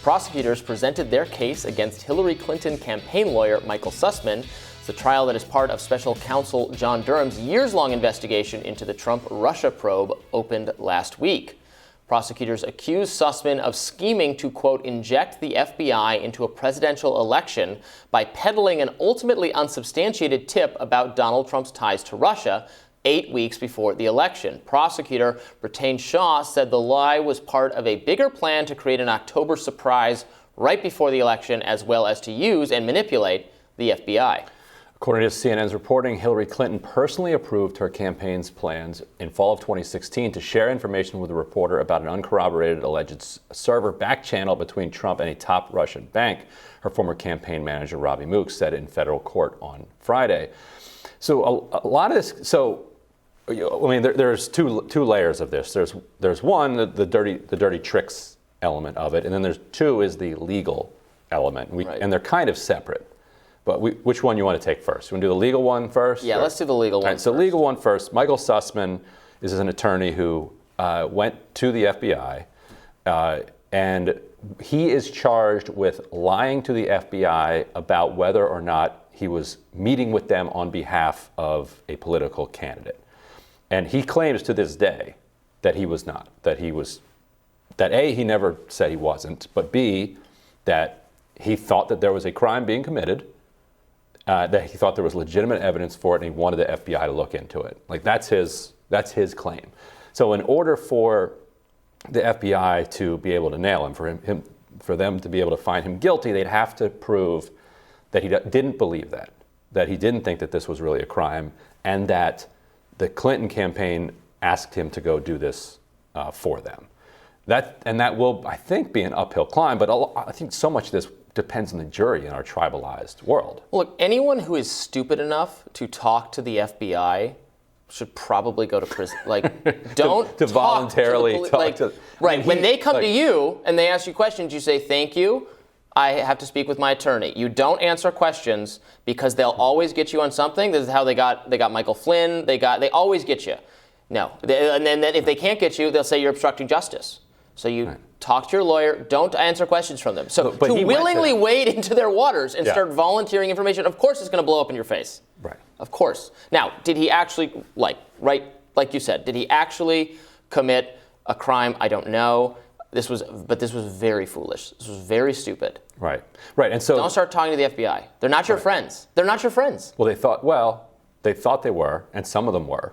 Prosecutors presented their case against Hillary Clinton campaign lawyer Michael Sussman. It's a trial that is part of special counsel John Durham's years-long investigation into the Trump-Russia probe opened last week. Prosecutors accuse Sussman of scheming to, quote, inject the FBI into a presidential election by peddling an ultimately unsubstantiated tip about Donald Trump's ties to Russia 8 weeks before the election. Prosecutor Britain Shaw said the lie was part of a bigger plan to create an October surprise right before the election, as well as to use and manipulate the FBI. According to CNN's reporting, Hillary Clinton personally approved her campaign's plans in fall of 2016 to share information with a reporter about an uncorroborated alleged server back channel between Trump and a top Russian bank, her former campaign manager, Robby said in federal court on Friday. So a lot of this, there's two layers of this. There's one, the dirty tricks element of it, and then there's two is the legal element, and they're kind of separate. But which one you want to take first? You want to do the legal one first? Yeah, let's do the legal one. Right, so legal one first. Michael Sussman is an attorney who went to the FBI, and he is charged with lying to the FBI about whether or not he was meeting with them on behalf of a political candidate. And he claims to this day that he was not, that A, he never said he wasn't, but B, that he thought that there was a crime being committed, that he thought there was legitimate evidence for it, and he wanted the FBI to look into it. Like, that's his claim. So in order for the FBI to be able to nail him, for them to be able to find him guilty, they'd have to prove that he didn't believe that he didn't think that this was really a crime, and that the Clinton campaign asked him to go do this for them. That will, I think, be an uphill climb, but I think so much of this depends on the jury in our tribalized world. Look, anyone who is stupid enough to talk to the FBI should probably go to prison. Like, don't to voluntarily talk to. Right, when they come to you and they ask you questions, you say, "Thank you, I have to speak with my attorney." You don't answer questions because they'll always get you on something. This is how they got Michael Flynn. They always get you. No, and then if they can't get you, they'll say you're obstructing justice. So you talk to your lawyer. Don't answer questions from them. So to willingly wade into their waters and start volunteering information, of course it's going to blow up in your face. Right. Of course. Now, did he actually, like you said, did he actually commit a crime? I don't know. This was very foolish. This was very stupid. Right. And so don't start talking to the FBI. They're not your friends. They're not your friends. Well, they thought they were, and some of them were.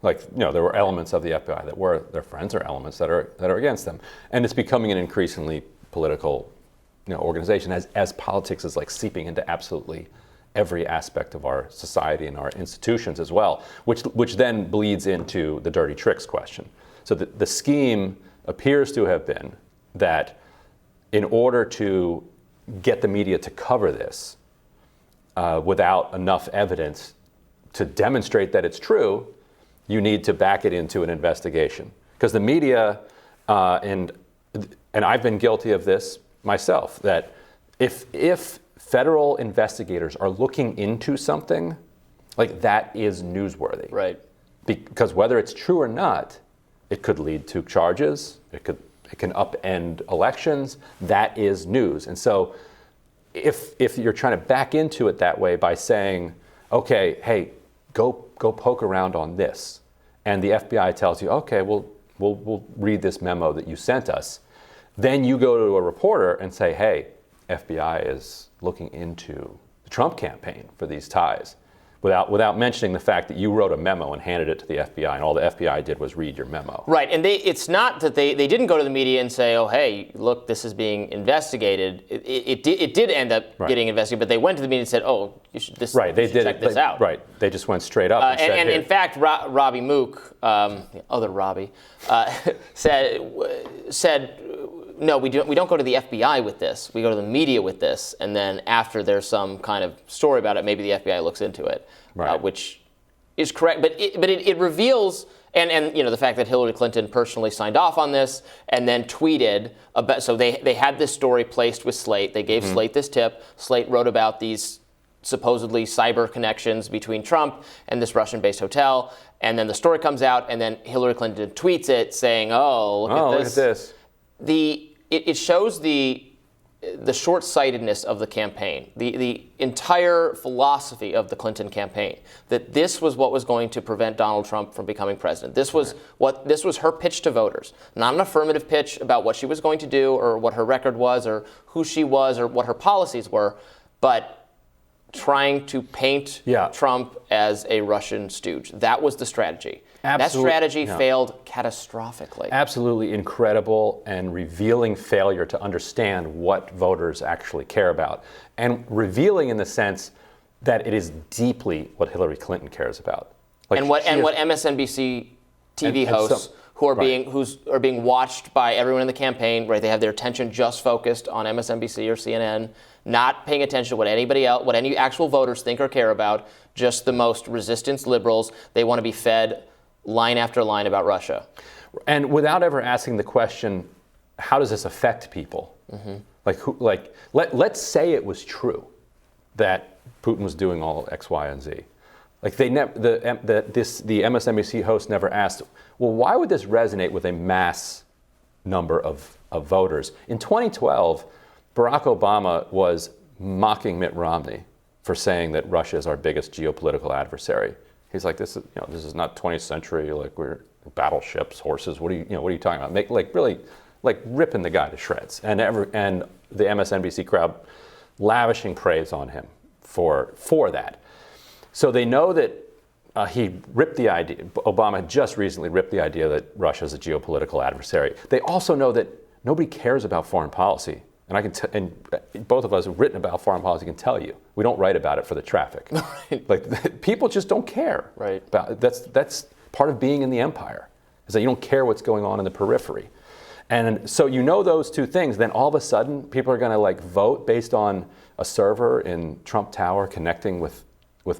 There were elements of the FBI that were their friends, or elements that are against them, and it's becoming an increasingly political, organization as politics is seeping into absolutely every aspect of our society and our institutions as well, which then bleeds into the dirty tricks question. So the scheme appears to have been that in order to get the media to cover this without enough evidence to demonstrate that it's true, you need to back it into an investigation. Because the media, and I've been guilty of this myself, that if federal investigators are looking into something, that is newsworthy. Right. Because whether it's true or not, it could lead to charges, it can upend elections. That is news. And so if you're trying to back into it that way by saying, okay, hey, go poke around on this, and the FBI tells you, okay, we'll read this memo that you sent us, then you go to a reporter and say, hey, FBI is looking into the Trump campaign for these ties, without mentioning the fact that you wrote a memo and handed it to the FBI, and all the FBI did was read your memo. Right, and it's not that they didn't go to the media and say, oh, hey, look, this is being investigated. It did end up getting investigated, but they went to the media and said, oh, you should check this out. Right, they just went straight up and said, and in fact, Robby Mook, the other Robby, said, no, we don't go to the FBI with this. We go to the media with this, and then after there's some kind of story about it, maybe the FBI looks into it, which is correct. But it reveals, and the fact that Hillary Clinton personally signed off on this and then tweeted about. So they had this story placed with Slate. They gave Slate this tip. Slate wrote about these supposedly cyber connections between Trump and this Russian-based hotel, and then the story comes out, and then Hillary Clinton tweets it saying, "Oh, look at this." Look at this. It shows the the short-sightedness of the campaign, the entire philosophy of the Clinton campaign, that this was what was going to prevent Donald Trump from becoming president. This was her pitch to voters, not an affirmative pitch about what she was going to do or what her record was or who she was or what her policies were, but trying to paint Trump as a Russian stooge. That was the strategy. That strategy failed catastrophically. Absolutely incredible and revealing failure to understand what voters actually care about. And revealing in the sense that it is deeply what Hillary Clinton cares about. Like and what MSNBC TV hosts who are being watched by everyone in the campaign, right? They have their attention just focused on MSNBC or CNN, not paying attention to what anybody else, what any actual voters think or care about, just the most resistance liberals. They want to be fed line after line about Russia. And without ever asking the question, how does this affect people? Mm-hmm. Let's say it was true that Putin was doing all X, Y, and Z. Like the MSNBC host never asked, well, why would this resonate with a mass number of voters? In 2012, Barack Obama was mocking Mitt Romney for saying that Russia is our biggest geopolitical adversary. He's like, this is not 20th century. Like we're battleships, horses. What are you talking about? Really ripping the guy to shreds. And the MSNBC crowd lavishing praise on him for that. So they know that he ripped the idea. Obama had just recently ripped the idea that Russia is a geopolitical adversary. They also know that nobody cares about foreign policy. And and both of us have written about foreign policy can tell you we don't write about it for the traffic. Right. Like people just don't care. Right. That's part of being in the empire, is that you don't care what's going on in the periphery. And so you know those two things. Then all of a sudden people are going to vote based on a server in Trump Tower connecting with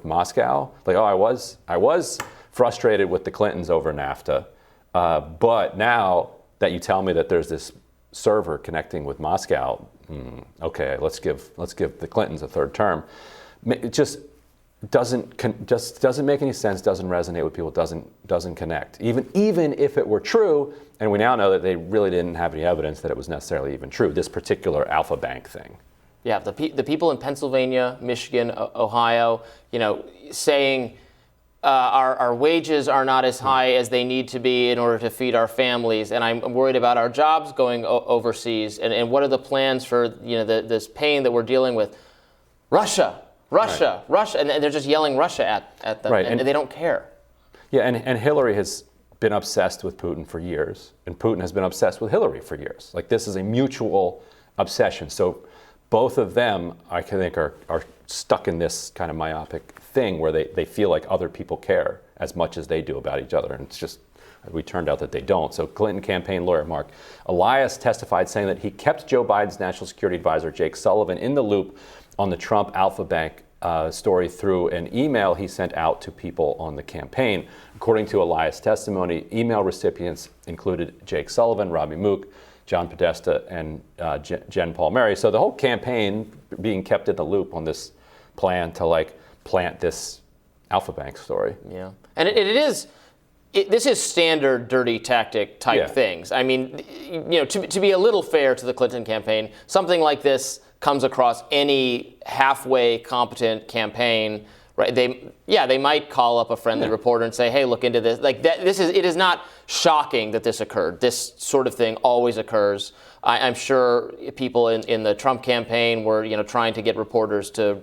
Moscow. Like, oh, I was frustrated with the Clintons over NAFTA, but now that you tell me that there's this server connecting with Moscow, okay, let's give the Clintons a third term. It just doesn't make any sense. Doesn't resonate with people. Doesn't connect. Even if it were true, and we now know that they really didn't have any evidence that it was necessarily even true. This particular Alpha Bank thing. Yeah, the people in Pennsylvania, Michigan, Ohio, saying our wages are not as high as they need to be in order to feed our families, and I'm worried about our jobs going overseas, and what are the plans for this pain that we're dealing with? Russia, and they're just yelling Russia at them, right. and they don't care. Yeah, and Hillary has been obsessed with Putin for years, and Putin has been obsessed with Hillary for years. Like this is a mutual obsession. So both of them, I think, are stuck in this kind of myopic thing where they feel like other people care as much as they do about each other. And it's just, we turned out that they don't. So Clinton campaign lawyer Mark Elias testified saying that he kept Joe Biden's national security advisor, Jake Sullivan, in the loop on the Trump Alpha Bank story through an email he sent out to people on the campaign. According to Elias' testimony, email recipients included Jake Sullivan, Robby Mook, John Podesta, and Jen Paul Mary. So the whole campaign being kept in the loop on this plan to plant this Alpha Bank story. Yeah, and this is standard dirty tactic type things. I mean, to be a little fair to the Clinton campaign, something like this comes across any halfway competent campaign. Right? They might call up a friendly reporter and say, "Hey, look into this." It is not shocking that this occurred. This sort of thing always occurs. I'm sure people in the Trump campaign were, trying to get reporters to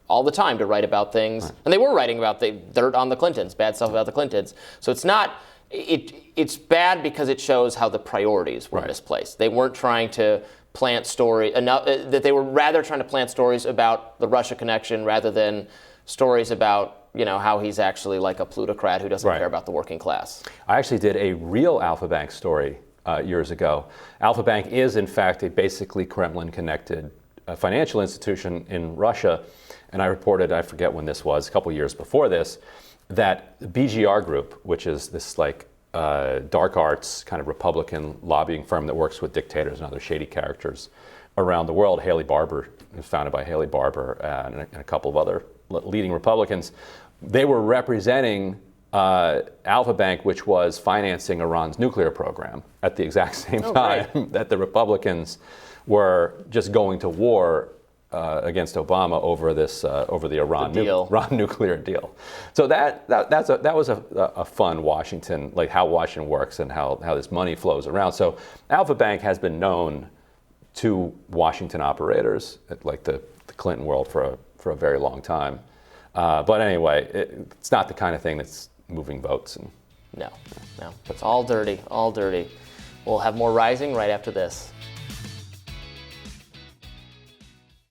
all the time to write about things, and they were writing about the dirt on the Clintons, bad stuff about the Clintons. So it's not. It's bad because it shows how the priorities were misplaced. They weren't trying to plant that they were rather trying to plant stories about the Russia connection rather than stories about how he's actually like a plutocrat who doesn't care about the working class. I actually did a real Alpha Bank story years ago. Alpha Bank is in fact a basically Kremlin-connected financial institution in Russia, and I reported, I forget when this was, a couple years before this, that the BGR Group, which is this dark arts kind of Republican lobbying firm that works with dictators and other shady characters around the world, Haley Barbour, founded by Haley Barbour and a couple of other leading Republicans, they were representing Alpha Bank, which was financing Iran's nuclear program at the exact same time that the Republicans were just going to war against Obama over the Iran nuclear deal. So that was a fun Washington, like how Washington works and how this money flows around. So Alpha Bank has been known to Washington operators, like the Clinton world, for a very long time. But anyway, it's not the kind of thing that's moving votes. No, it's all dirty, all dirty. We'll have more Rising right after this.